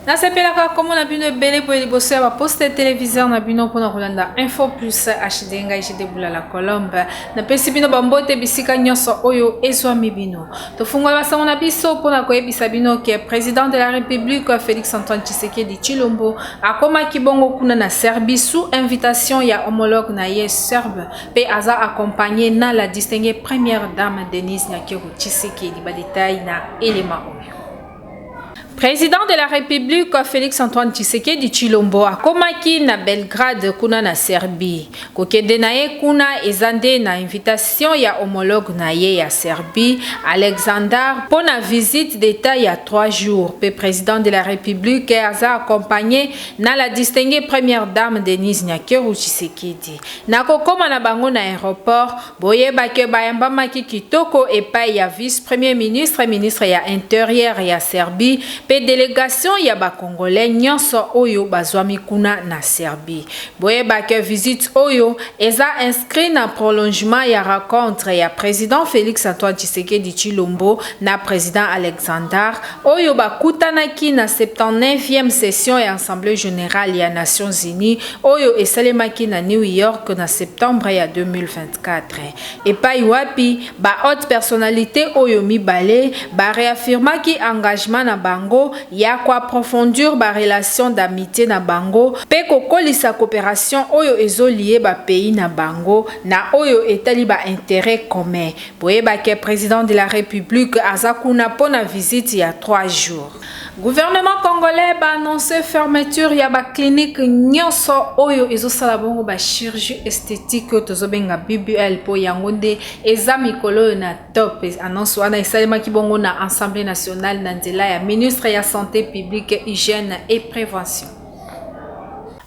Na sepelaka komo na bino ebele po liboso ya poste télévision na bino pona kolanda Info Plus HD ngai jide bula la Colombe na pesi bino bambote bisika nyonso oyo ezwami bino tofungola basango na biso pona koyebisa bino ke président de la République Félix Antoine Tshisekedi Tshilombo akomaki bongo kuna na Serbie sous invitation ya homologue na ye serbe pe aza accompagné na la distinguée première dame Denise Nyakero Tshisekedi ba détail na élément oyo. Président de la République Félix Antoine Tshisekedi Tshilombo akomaki na Belgrade kuna na Serbie. Kokende na ye kuna ezande na invitation ya homologue na ye ya Serbie Alexander pour na visite d'état ya 3 jours. Pe président de la République aza accompagné na la distinguée première dame Denise Nyakero Tshisekedi. Na kokoma na bango na aéroport boyeba ke bayambamaki kitoko epai ya vice-premier ministre ya intérieur ya Serbie. Pe délégation ya ba congolais nyonso oyo bazwami kuna na Serbie. Boyeba ke visite oyo eza inscrit na prolongement ya rencontre ya président Félix Antoine Tshisekedi Tshilombo na président Alexander oyo bakutanaki na 79e session ya Assemblée générale ya Nations Unies oyo esalemaki na New York na septembre ya 2024. Epai wapi ba haute personnalité oyo mibale ba réaffirmaki engagement na bango ya ko approfondir ba relation d'amitié na bango pe kokolisa coopération oyo ezolié ba pays na bango na oyo etali ba intérêt commun. Boyeba ke président de la République azakuna pona visite ya 3 jours. Gouvernement congolais ba annoncé fermeture ya ba clinique nyonso oyo ezosala bongo ba chirurgie esthétique tozobenga BBL po yangonde eza mikolo na top annonce wana esalemaki bongo na Assemblée nationale na nzela ya ministre ya santé publique, hygiène et prévention.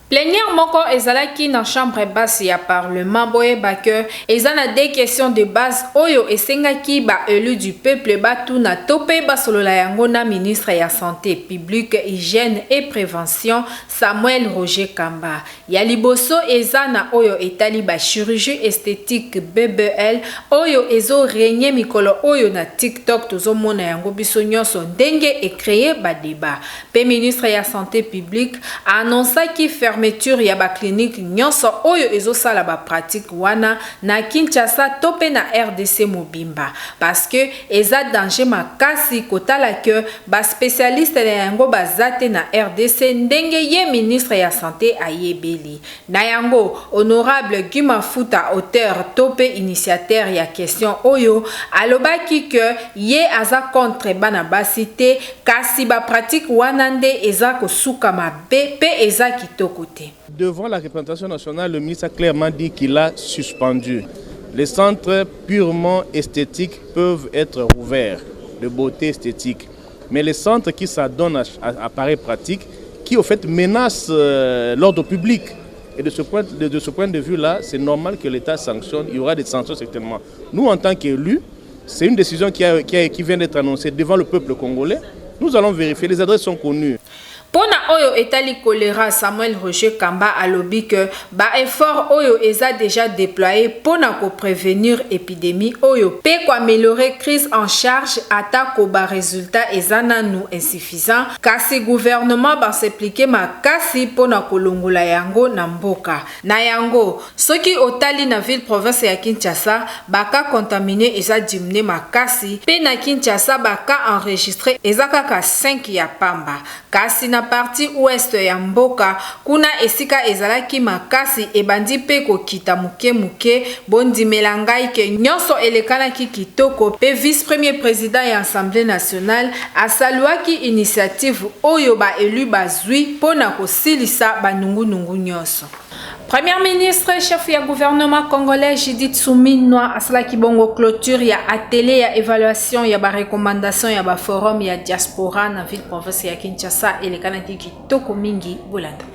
Plénière moko ezalaki na chambre basse ya parlement boyeba ke ezana des questions de base oyo esengaki ba élu du peuple batuna topé basolola yango na ministre ya santé publique, hygiène et prévention Samuel Roger Kamba. Ya liboso ezana oyo etali ba chirurgie esthétique BBL oyo ezo régner mikolo oyo na TikTok tozomona yango biso nyonso ndenge e créer ba débat. Pe ministre ya santé publique a annoncé ki fermeture ya ba clinique nyonso oyo ezosala ba pratique wana na Kinshasa topé na RDC Mobimba parce que eza danger makasi kotala que ba spécialiste na yango bazate na RDC ndenge ye ministre ya santé ayebeli na yango honorable Guy Mafuta auteur topé initiateur ya question oyo alobaki que ye aza contre bana basité kasi ba pratique wana nde eza kosuka mabe pe eza kitoko te. Devant la représentation nationale, le ministre a clairement dit qu'il a suspendu. Les centres purement esthétiques peuvent être ouverts, de beauté esthétique. Mais les centres qui s'adonnent à appareils pratiques, qui au fait menacent l'ordre public. Et de ce point de vue-là, c'est normal que l'État sanctionne. Il y aura des sanctions certainement. Nous, en tant qu'élus, c'est une décision qui vient d'être annoncée devant le peuple congolais. Nous allons vérifier, les adresses sont connues. Pona oyo etali choléra Samuel Roger Kamba alobi que ba effort oyo eza déjà déployé pona ko prévenir épidémie oyo pe ko améliorer crise en charge atako ba résultat ezana nou insuffisant kasi gouvernement ba s'appliquer makasi pona kolongola yango na mboka na yango soki otali na ville province ya Kinshasa baka contaminé eza diminué makasi pe na Kinshasa baka enregistré eza kaka 5 ya pamba kasi na partie ouest ya mboka kuna esika ezalaki makasi ebandi pe kokita muke bondimela ngai ke nyonso elekanaki kitoko pe vice-premier président ya Assemblée nationale asaluaki initiative oyo ba élu bazwi pona kosilisa banungu nyonso. Premier ministre chef ya gouvernement congolais Judith Suminwa asalaki bongo clôture ya atelier ya évaluation ya ba recommandation ya ba forum ya diaspora na ville province ya Kinshasa elekanaki kitoko mingi bolanda.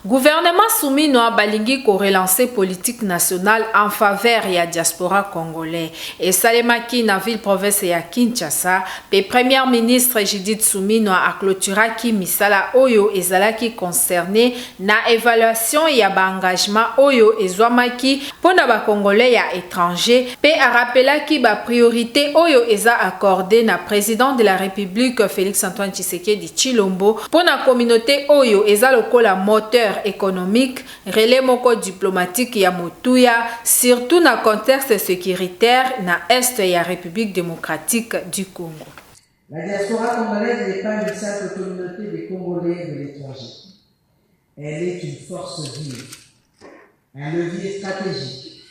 Gouvernement souminois balingi ko relancer politique nationale en faveur ya diaspora congolais. Et Salemaki na ville province ya Kinshasa, pe premier ministre Judith Souminois a clôtura ki misala oyo ezalaki concerné na évaluation ya ba engagement oyo ezwamaki pona ba congolais ya étranger, pe a rappela ki ba priorité oyo eza accordé na président de la République Félix Antoine Tshisekedi Tshilombo pona communauté oyo eza lokola moteur économique, relais moko diplomatique ya motuya, surtout na contexte sécuritaire na est ya République démocratique du Congo. La diaspora congolaise n'est pas une simple communauté des Congolais de l'étranger. Elle est une force vive, un levier stratégique,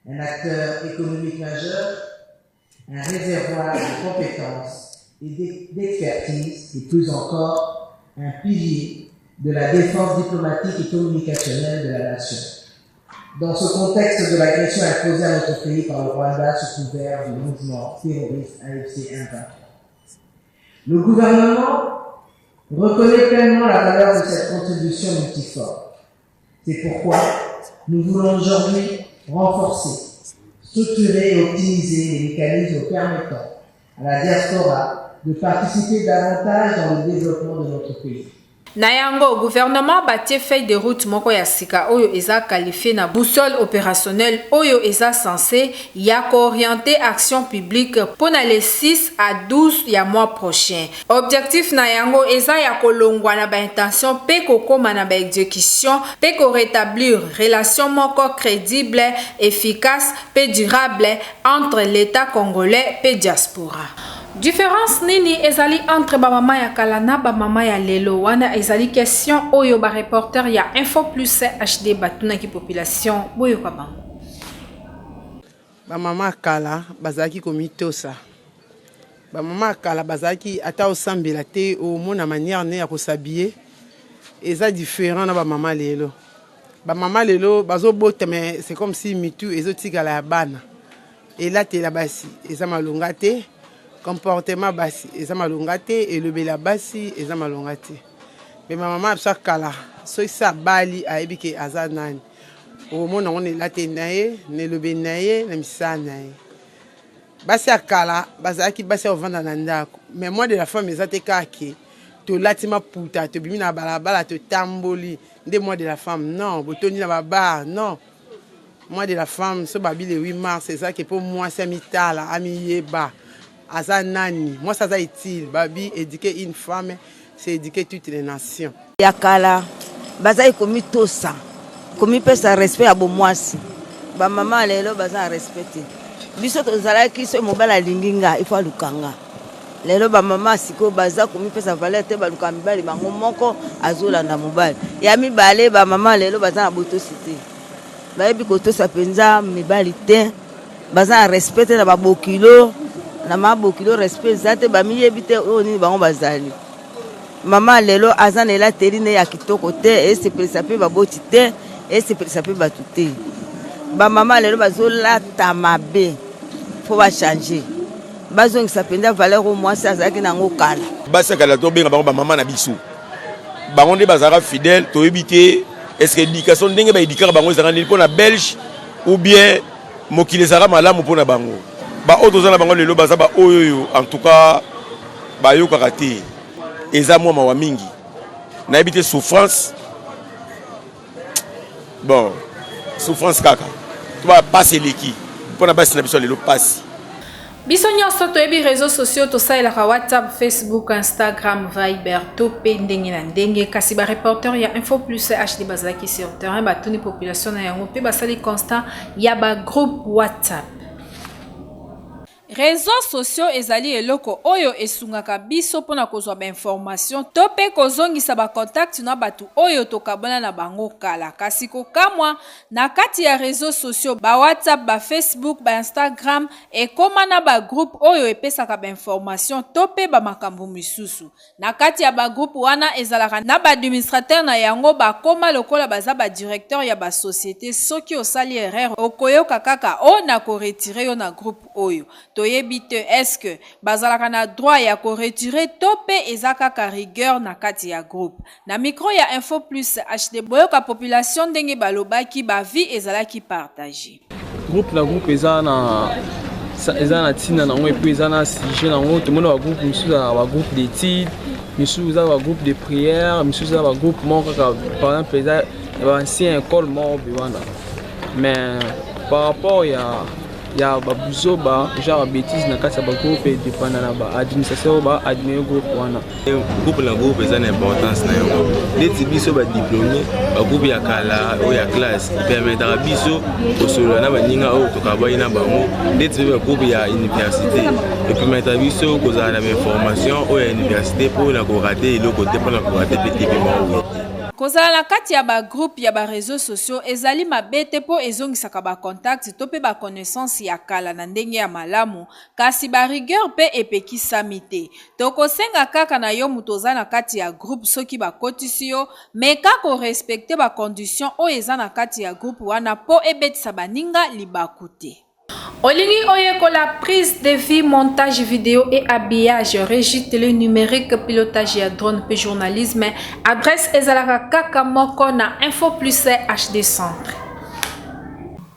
un acteur économique majeur, un réservoir de compétences et d'expertise, et plus encore, un pilier de la défense diplomatique et communicationnelle de la nation. Dans ce contexte de l'agression imposée à notre pays par le Rwanda sous couvert du mouvement terroriste AFC 123, le gouvernement reconnaît pleinement la valeur de cette contribution multiforme. C'est pourquoi nous voulons aujourd'hui renforcer, structurer et optimiser les mécanismes permettant à la diaspora de participer davantage dans le développement de notre pays. Na yango gouvernement batie feuille de route moko ya sika oyo eza qualifié na boussole opérationnelle oyo eza censé ya orienter action publique pour les 6 à 12 ya mois prochain. Objectif na yango eza ya kolongwa na ba intention pe kokoma na ba exécution pe ko rétablir relation moko crédible, efficace pe durable entre l'état congolais pe diaspora. Différence nini ezali entre ba mama ya kalana ba mama ya lelo wana ezali question oyo ba reporter ya Info Plus HD batuna ki population boyo ka bango. Ba mama kala bazaki komitosa. Ba mama kala bazaki ata osambela te au mona manière ne ya kosabiller eza différent na ba mama lelo. Ba mama lelo bazo bota mais c'est comme si mitu ezotika la bana. Et là te la basi eza malonga te. Comportement basi eza malonga te et le bela basi eza malonga te. Mais ma maman absa kala so isa bali aibike azanani au mona on est là te nae ne le benaye na misana nae basi akala bazaki basi ovanda na ndako mais moi de la femme ezate kake to latima puta to bimi na balabala to tamboli nde moi de la femme non botoni na baba non moi de la femme so babi le 8 mars c'est ça que pour moi c'est mitala amiyeba Azanani, moi ça a utile. Babi, éduquer une femme, c'est éduquer toutes les nations. Yakala, bazaï komi tosa, komi pesa respect à bomwasi. Ba maman lelo baza respecté. Biso to zala ki so mobala linginga, il faut lukanga. Lelo ba maman siko baza komi pesa valeur te ba lukambali bango moko azola na mobali. Ya mi balé ba maman lelo baza na boto cité. Ba yebi ko tosa penza mibali te, baza respecté na ba bokilo. Na mabokilo respect zate ba miyebite oni bango bazali mama lelo azana la terine ya kitoko te et se presape ba boti te et se presape ba tuté ba mama lelo bazola tamabe faut ba changer bazong sapenda valeur au moins ça zaki na ngokala basa kala to benga bango ba mama na biso bango nde bazara fidèle to ebité est-ce que l'éducation ndenge ba éduquer bango ezanga ni pona belge ou bien mokile zara malamu pona bango ba autres na bango lelo baza ba oyo en tout cas ba yo karaté eza moi mawa mingi na habité souffrance bon souffrance kaka tu vas passer l'équipe pour na basi na biso lelo passe biso nyonso toyebi réseaux sociaux tosalelaka WhatsApp, Facebook, Instagram, Viber to pe ndenge na ndenge kasi ba reporter ya Info Plus HD bazalaki sur terrain batuni population na yango pe basali constant ya ba groupe WhatsApp. Réseaux sociaux ezali eloko oyo esungaka biso pona kozwa ba information to pe kozongisa ba contact na batu oyo tokabona na bango kala kasi kokamwa na kati ya réseaux sociaux ba WhatsApp, ba Facebook, ba Instagram e koma na ba groupe oyo epesaka ba information to pe ba makambo misusu na kati ya ba groupe wana ezalaka na ba administrateur na yango ba koma lokola baza ba directeur ya ba société soki osali erreur okoyoka kaka o na ko retirer yo na groupe oyo to boyebi te eske bazalaka na droit ya ko retirer to pe ezaka ka rigueur na kati ya groupe. Na micro ya Info Plus HD boyoka population ndenge balobaki ba vie ezalaki partager. Groupe na groupe eza na tina nango et puis eza na sujet nango tout le monde va groupe misusu ba groupe d'études, misusu eza ba groupe de prière, misusu eza ba groupe moko par exemple eza ba ancien école moko biwana. Mais par rapport ya babuzo ba genre bêtise na kati ya ba groupe dépendant na ba administration ba admin groupe wana. Groupe na groupe eza na importance na yango. Neti biso ba diplômé ba groupe ya kala o ya classe permettra biso kosolo na baninga o to kabayi na bango. Neti ba groupe ya université et permettra biso kozala na information o ya université pour na ko rater eloko te pour na ko rater petit peu. Kozala na kati ya ba groupe ya ba réseaux sociaux ezali mabete po ezongisaka ba contact to pe ba connaissance ya kala na ndenge ya malamu kasi ba rigueur pe epekisami te. Tokosenga kaka na yo mutu oza na kati ya groupe soki ba kotisi yo me kaka respecte ba condition o eza na kati ya groupe wana po ebetisa baninga libaku te. Olingi Oyeko, la prise de vie, montage vidéo et habillage, régie télé numérique, pilotage et drone et journalisme, adresse ezalaka kaka moko na Info Plus HD Centre.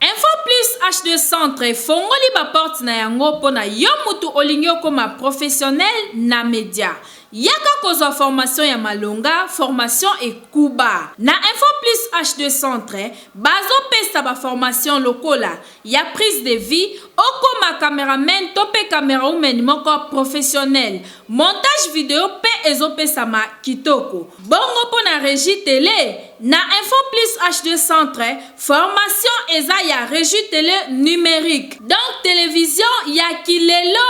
Info Plus HD Centre, fongoli ba porte na yango pona yo mutu olingi okoma professionnel na média. Yaka kozwa formation ya malonga, formation et kuba. Na Info Plus HD Centre, bazo pesa ba formation lokola, ya prise de vie, okoma cameraman tope camerawoman moko professionnel. Montage vidéo pe ezo pesa ma kitoko. Bongo po na régie télé, na Info Plus HD Centre, formation eza ya régie télé numérique. Donc télévision ya kilelo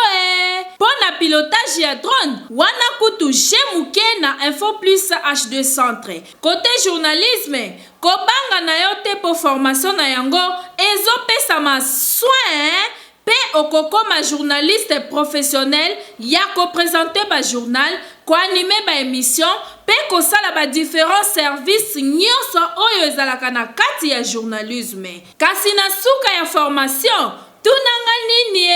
po na pilotage ya drone, wana kutu jemuke na Info Plus HD Centre. Côté journalisme, kobanga na yo te po formation na yango ezo pesa ma soin pe okokoma journaliste professionnel ya ko présenter ba journal, ko animer ba émission pe ko sala ba différents services nyonso oyo ezalaka na kati ya journalisme. Kasi na suka ya formation tunanga nini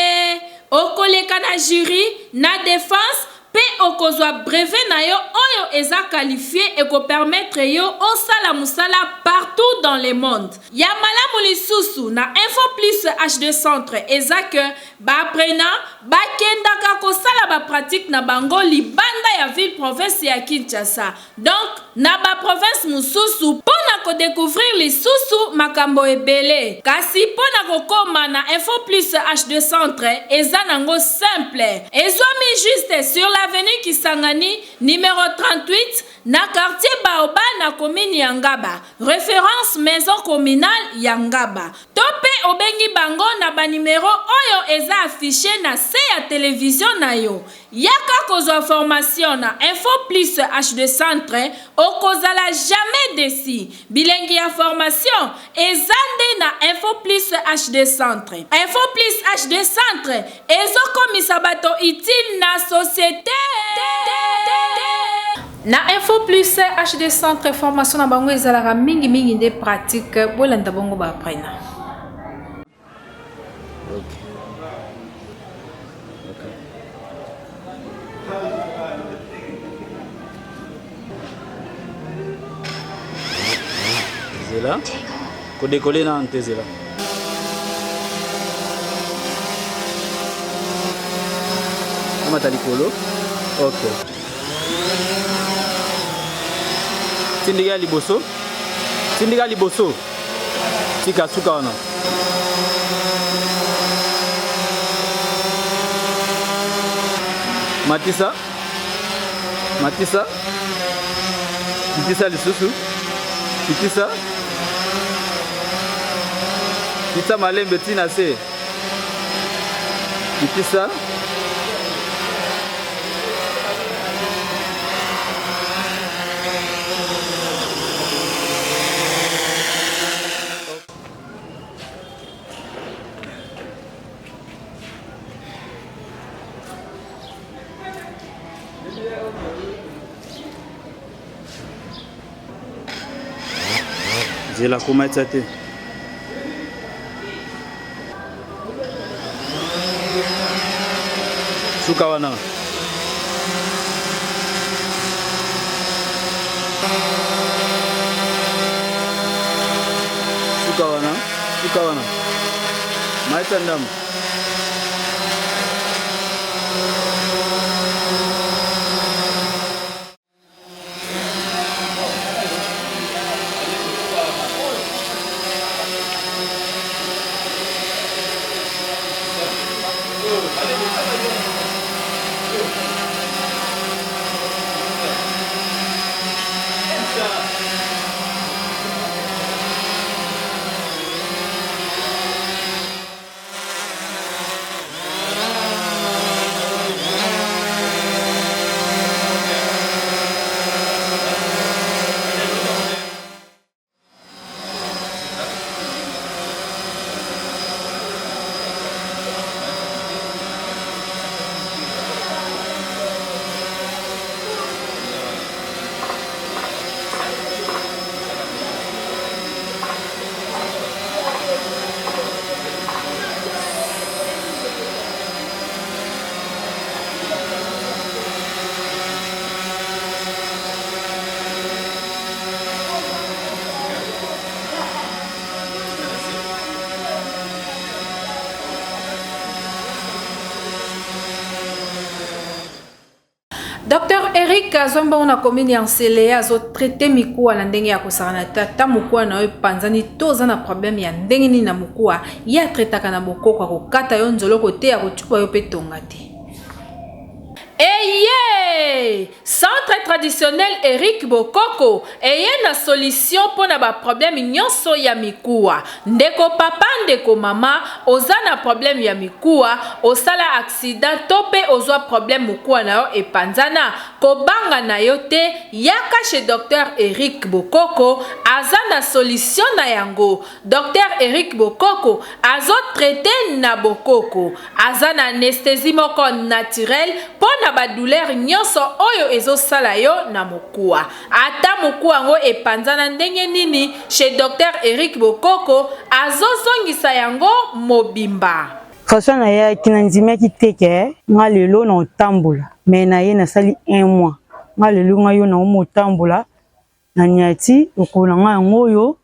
okoleka na jury na défense pe okozwa brevet na yo oyo eza qualifié et ko permettre yo osala musala partout dans le monde. Ya malamu lisusu na Info Plus HD Centre eza que ba apprenant ba kendaka ko sala ba pratique na bango libanda ya ville province ya Kinshasa. Donc na ba province mususu pona ko découvrir lisusu makambo ebele. Kasi pona ko koma na Info Plus HD Centre eza nango simple. Ezwami juste sur l'avenue Kisangani numéro 38 na quartier Baoba na commune Yangaba. Référence maison communale Yangaba. Tope obengi bango na ba numéro oyo eza affiché na se ya télévision na yo. Yaka kozwa formation na Info Plus HD Centre okozala jamais déçu. Bilengi ya formation ezande na Info Plus HD Centre. Info Plus HD Centre ezokomisa bato utile na société. Na Info Plus HD Centre formation na bango ezalaka mingi nde pratique bolanda bongo ba aprena. Zela ko décoller na antezela. Amata likolo. OK. Tindiga liboso. Tindiga liboso. Tika suka wana. Matisa. Matisa. Matisa lisusu. Matisa. Matisa malembe tina se. Matisa. Zela komaitsa te. Suka wana. Suka wana. Maita ndamu. Dr Eric Azomba on a commune en Sélé azo traité mikuwa na ndenge ya kosana ta mukuwa na yo panzani toza na problème ya ndenge ni na mukuwa ya traitaka na bokoko ko kata yo nzolo ko te ya ko chupa yo petonga te. Eye! Centre traditionnel Eric Bokoko eye na solution pour na ba problème nyonso ya mikuwa. Ndeko papa ndeko mama oza na problème ya mikuwa, osala accident tope ozwa problème mukuwa na yo epanzana, kobanga na yo te yaka chez Dr Eric Bokoko aza na solution na yango. Dr Eric Bokoko azo traité na bokoko, aza na anesthésie moko naturelle pour na ba douleur nyonso oyo ezosala yo na mukuwa. Ata mukuwa ngo epanzana ndenge nini chez Dr Eric Bokoko azozongisa yango mobimba. Façon na ya kinanzimia kiteke nga lelo na otambula me na ye na sali 1 mois nga lelo nga yo na omotambola na nyati okona nga ngoyo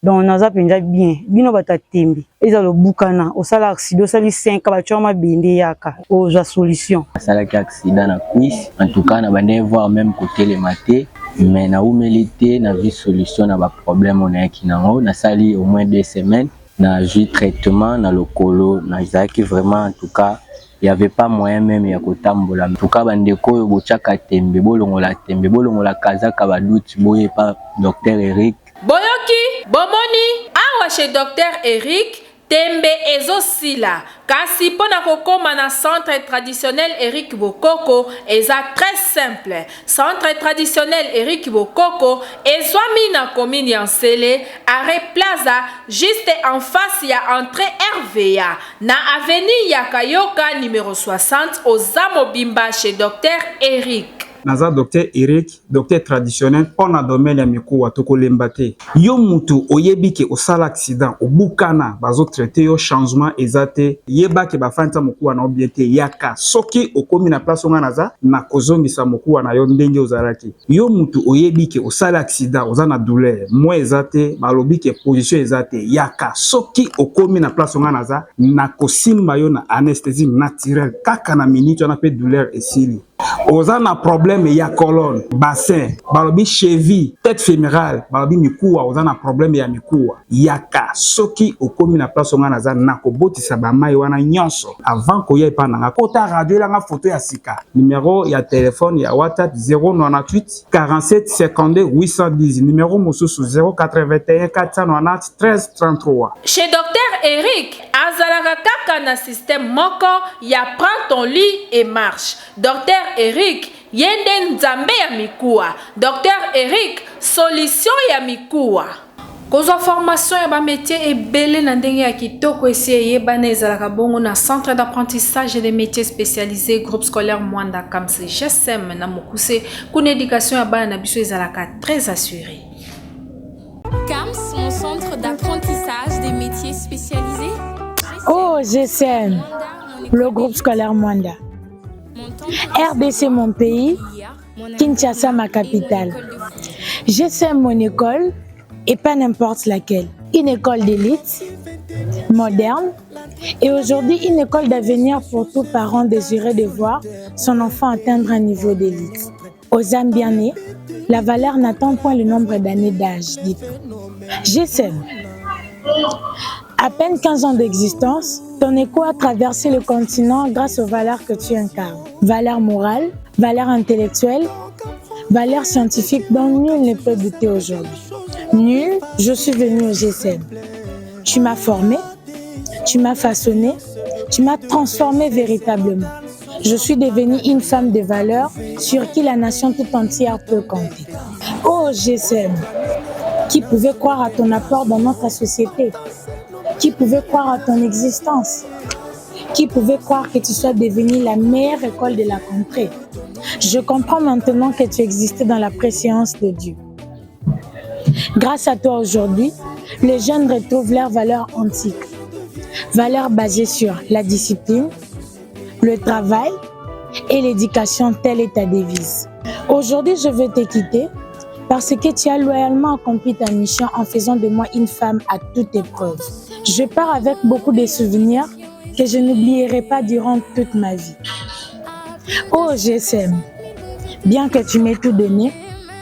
donc naza penja bien bino batatembi eza lobukana osala accident osali 5 ba choma bende yaka oza solution osala ki accident na cuisse en tout cas na bande voir même côté le maté mais na humilité na vie solution na ba problème on a ki nango na sali au moins 2 semaines na ju traitement na lokolo na zaki vraiment en tout cas il y avait pas moyen même ya kotambola en tout cas bande ko bochaka tembe bolongola kazaka ba doute boye pa Dr Eric Boyoki, bomoni, awa chez Dr Eric, tembe ezosila. Kasi pona kokoma na centre traditionnel Eric Bokoko, eza très simple. Centre traditionnel Eric Bokoko, ezwami na commune en Sélé, arrêt Plaza, juste en face ya entrée RVA. Na avenue Yakayoka numéro 60, aux Amobimba chez Dr Eric. Naza Dr Eric, docteur traditionnel pona domaine ya mikuwa tokolemba te. Yo mutu oyebi ke osala accident obukana bazo traiter yo changement ezate yeba ke bafanta mukuwa na obiete yaka soki okomi na place nga naza na kozongisa mukuwa na yo ndenge ozalaki. Yo mutu oyebi ke osala accident oza na douleur mo ezate balobi ke position ezate yaka soki okomi na place nga naza na kosimba yo na anesthésie naturelle kaka na minute na pe douleur esili. Oza na problème ya colonne, bassin, balobi cheville, tête fémorale, balobi mikuwa, oza na problème ya mikuwa. Yaka soki okomi na place nga naza na kobotisa ba mai wana nyonso avant ko ye pa nanga kota radio la nga photo ya sika. Numéro ya téléphone ya WhatsApp 098 47 52 810, numéro mosusu 081 490 13 33. Chez Dr Eric, azalaka kaka na système moko ya prends ton lit et marche. Dr Eric, yende nzambe ya mikuwa. Dr Eric, solution ya mikuwa. Kozwa formation ya ba métier ebele na ndenge ya kitoko esi eyebana ezalaka bongo na centre d'apprentissage des métiers spécialisés groupe scolaire Mwanda Kamsi GSM na Mokuse kuna éducation ya bana na biso ezalaka très assurée. CAMS, mon centre d'apprentissage des métiers spécialisés. Oh, GSM, le groupe scolaire Mwanda. RDC mon pays, Kinshasa ma capitale. J'essaie mon école et pas n'importe laquelle. Une école d'élite, moderne et aujourd'hui une école d'avenir pour tout parent désireux de voir son enfant atteindre un niveau d'élite. Aux âmes bien nées, la valeur n'attend point le nombre d'années d'âge, dit-on. J'essaie. À peine 15 ans d'existence, ton écho a traversé le continent grâce aux valeurs que tu incarnes. Valeurs morales, valeurs intellectuelles, valeurs scientifiques dont nul ne peut douter aujourd'hui. Nul, je suis venu au GSM. Tu m'as formé, tu m'as façonné, tu m'as transformé véritablement. Je suis devenue une femme de valeur sur qui la nation tout entière peut compter. Oh GSM, qui pouvait croire à ton apport dans notre société? Qui pouvait croire à ton existence? Qui pouvait croire que tu sois devenue la meilleure école de la contrée? Je comprends maintenant que tu existais dans la préscience de Dieu. Grâce à toi aujourd'hui, les jeunes retrouvent leurs valeurs antiques. Valeurs basées sur la discipline, le travail et l'éducation, telle est ta devise. Aujourd'hui, je veux te quitter parce que tu as loyalement accompli ta mission en faisant de moi une femme à toute épreuve. Je pars avec beaucoup de souvenirs que je n'oublierai pas durant toute ma vie. Oh GSM, bien que tu m'aies tout donné,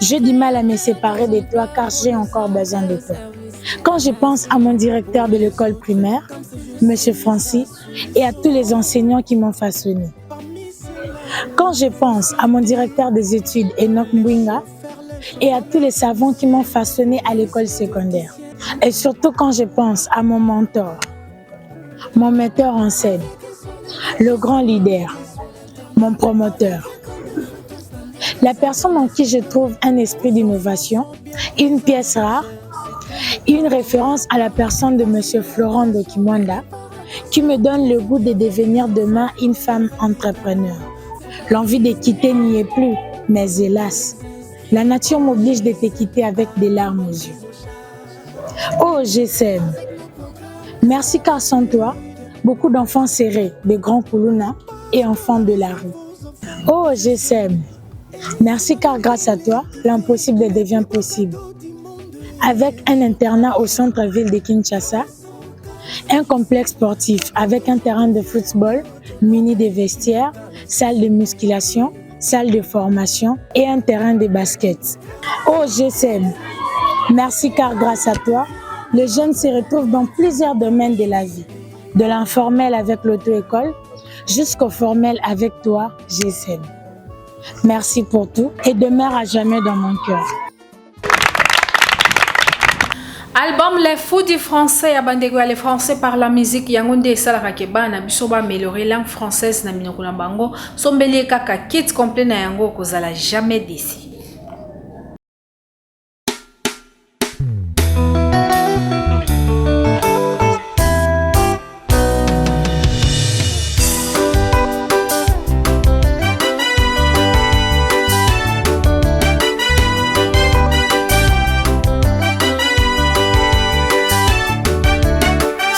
j'ai du mal à me séparer de toi car j'ai encore besoin de toi. Quand je pense à mon directeur de l'école primaire, M. Francis, et à tous les enseignants qui m'ont façonné. Quand je pense à mon directeur des études, Enoch Mbwinga, et à tous les savants qui m'ont façonné à l'école secondaire. Et surtout quand je pense à mon mentor, mon metteur en scène, le grand leader, mon promoteur. La personne en qui je trouve un esprit d'innovation, une pièce rare, une référence à la personne de M. Florent Dokimwanda, qui me donne le goût de devenir demain une femme entrepreneur. L'envie de quitter n'y est plus, mais hélas, la nature m'oblige de te quitter avec des larmes aux yeux. Oh GSM, merci car sans toi, beaucoup d'enfants seraient des grands Koulouna et enfants de la rue. Oh GSM, merci car grâce à toi, l'impossible devient possible. Avec un internat au centre-ville de Kinshasa, un complexe sportif avec un terrain de football muni de vestiaires, salle de musculation, salle de formation et un terrain de basket. Oh GSM, merci car grâce à toi, les jeunes se retrouvent dans plusieurs domaines de la vie, de l'informel avec l'auto-école jusqu'au formel avec toi, GSM. Merci pour tout et demeure à jamais dans mon cœur. Album Les Fous du Français, abandego les Français par la musique yangonde salaka kebana bisoba améliorer langue française na minoko na bango sombeli kaka kit complet na yango kozala jamais déçu.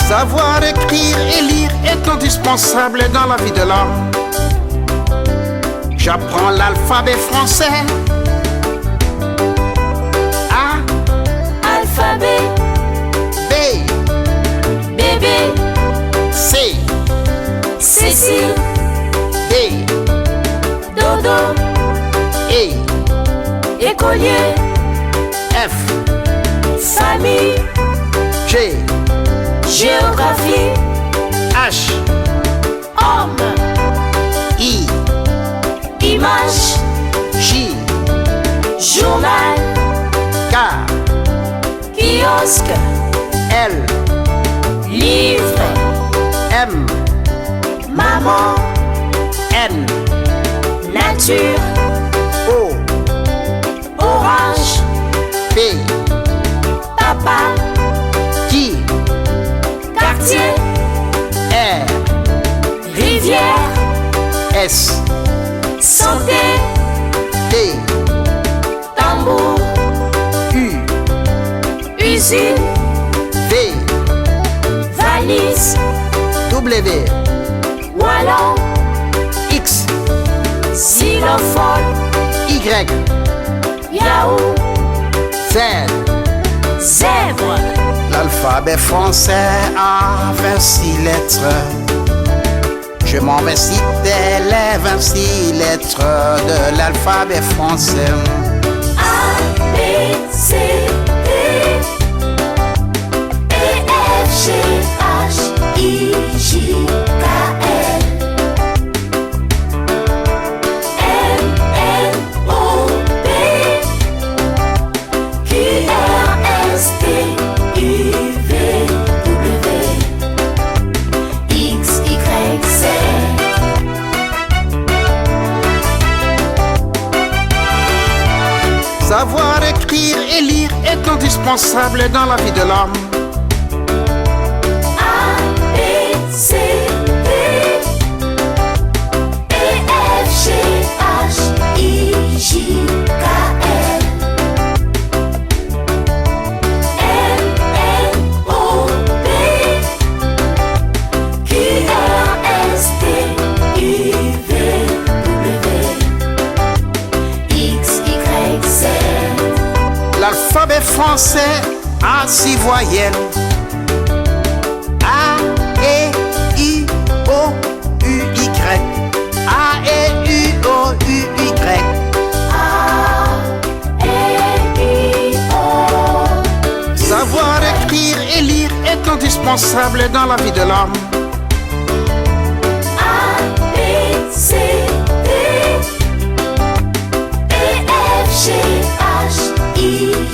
Savoir écrire et lire est indispensable dans la vie de l'homme. J'apprends l'alphabet français. A. Alphabet. B. Bébé. C. Cécile. D. Dodo. E. Écolier. F. Famille. G. Géographie. H. Homme. I. Image. J. Journal. K. Kiosque. L. Livre. M. Maman. N. Nature. O. Orange. P. Papa. Qui. Quartier. R. Rivière. S. Santé. T. Tambour. U. Usine. V. Valise. W. Wallon. X. xylophone. Y, Yaou, Z. zèbre. L'alphabet français a 26 lettres. Je m'en vais citer les 26 lettres de l'alphabet français. A, B, C, D, E, F, G, H, I, J, K, L, M, N, O, P, Q, R, S, T, U, V, W, X, Y, Z. Savoir écrire et lire est indispensable dans la vie de l'homme. A, B, C, D, E, F, G, H, I, J, K, L, M, N, O, P, Q, R, S, T, U, V, W, X, Y, Z. L'alphabet français a 6 voyelles. A, E, I, O, U, Y. A, E, U, O, U, Y. Savoir écrire et lire est indispensable dans la vie de l'homme. A, B, C, D, E, F, G, H, I,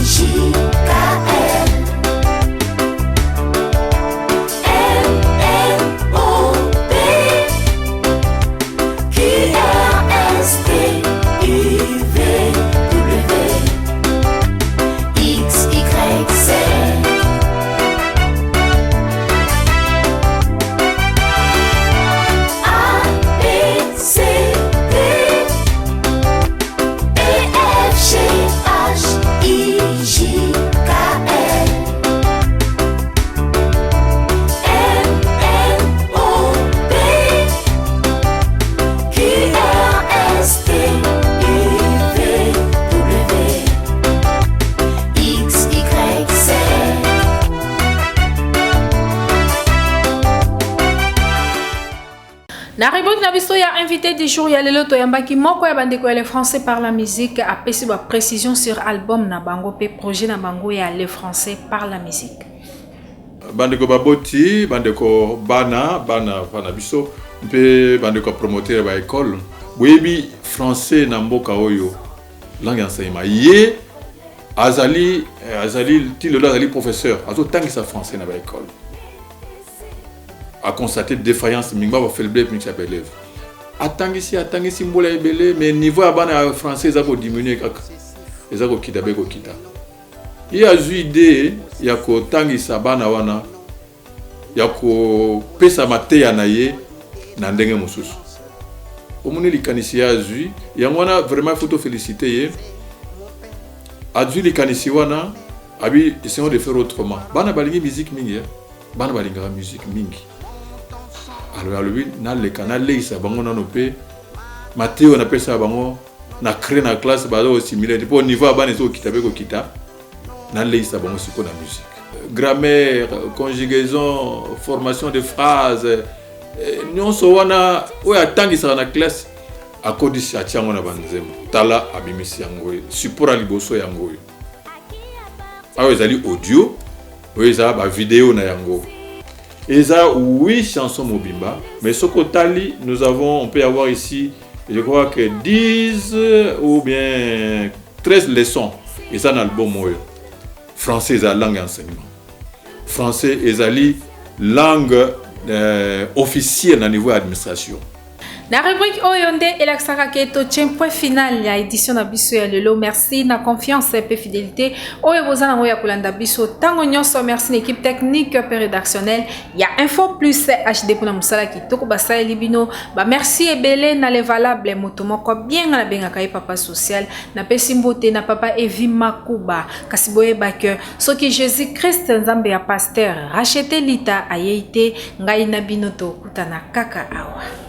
J, K, L, M, N, O, P, Q, R, S, T, U, V, W, X, Y, Z. A, B, C, D, E, F, G, H, I, J, K, L, M, N, O, P, Q, R, S, T, U, V, W, X, Y, Z. Na rubrique na biso ya invité du jour ya lelo to yambaki moko ya bandeko ya le français par la musique apesi ba précision sur album na bango pe projet na bango ya le français par la musique. Bandeko baboti, bandeko bana biso, mpe bandeko promoteur ba école. Boyebi français na mboka oyo langue enseignement. Ye azali tilo azali professeur, azo tangisa français na ba école. A constaté défaillance mingba ba faiblesse mix élève. Atangisi mbola ebele mais niveau ya bana français za ko diminuer kaka. Eza ko kita be ko kita. Il a eu idée ya ko tangisa bana wana ya ko pesa mateya na ye na ndenge mosusu. Omoni likanisi ya azui yango wana vraiment faut féliciter ye. Azui likanisi wana abi essayons de faire autrement. Bana balingi musique mingi, bana balinga musique mingi. Alors lui na le canal leisa bango na nope Mathéo na pesa bango na créer na classe bazo similaire pour niveau bana zo kitabe ko kita na leisa bango siko na musique. Grammaire, conjugaison, formation de phrases nyonso wana oya tangisa na classe akodisi atiango na banzema tala abimisi yango support liboso yango ayo ezali audio oyo eza ba vidéo na yango eza 8 chansons mobimba mais soko tali on peut avoir ici je crois que 10 ou bien 13 leçons et ça dans l'album oyo français eza langue enseignement français ezali langue officielle na niveau administration. Na rubrique Oyonde et l'axara keto point final ya édition na biso ya lelo. Merci na confiance et fidélité. Oyo bozana ngoya kulanda biso tango nyonso. Merci l'équipe technique et rédactionnelle. Ya Info Plus HD pour na musala kitoko basa libino. Ba merci ebele na le valable motomoko bien na benga kai papa social na pesimbote na papa Evi Makuba kasiboye bake soki Jésus Christ nzambe ya pasteur racheté lita ayeite ngai na binoto kutana kaka awa.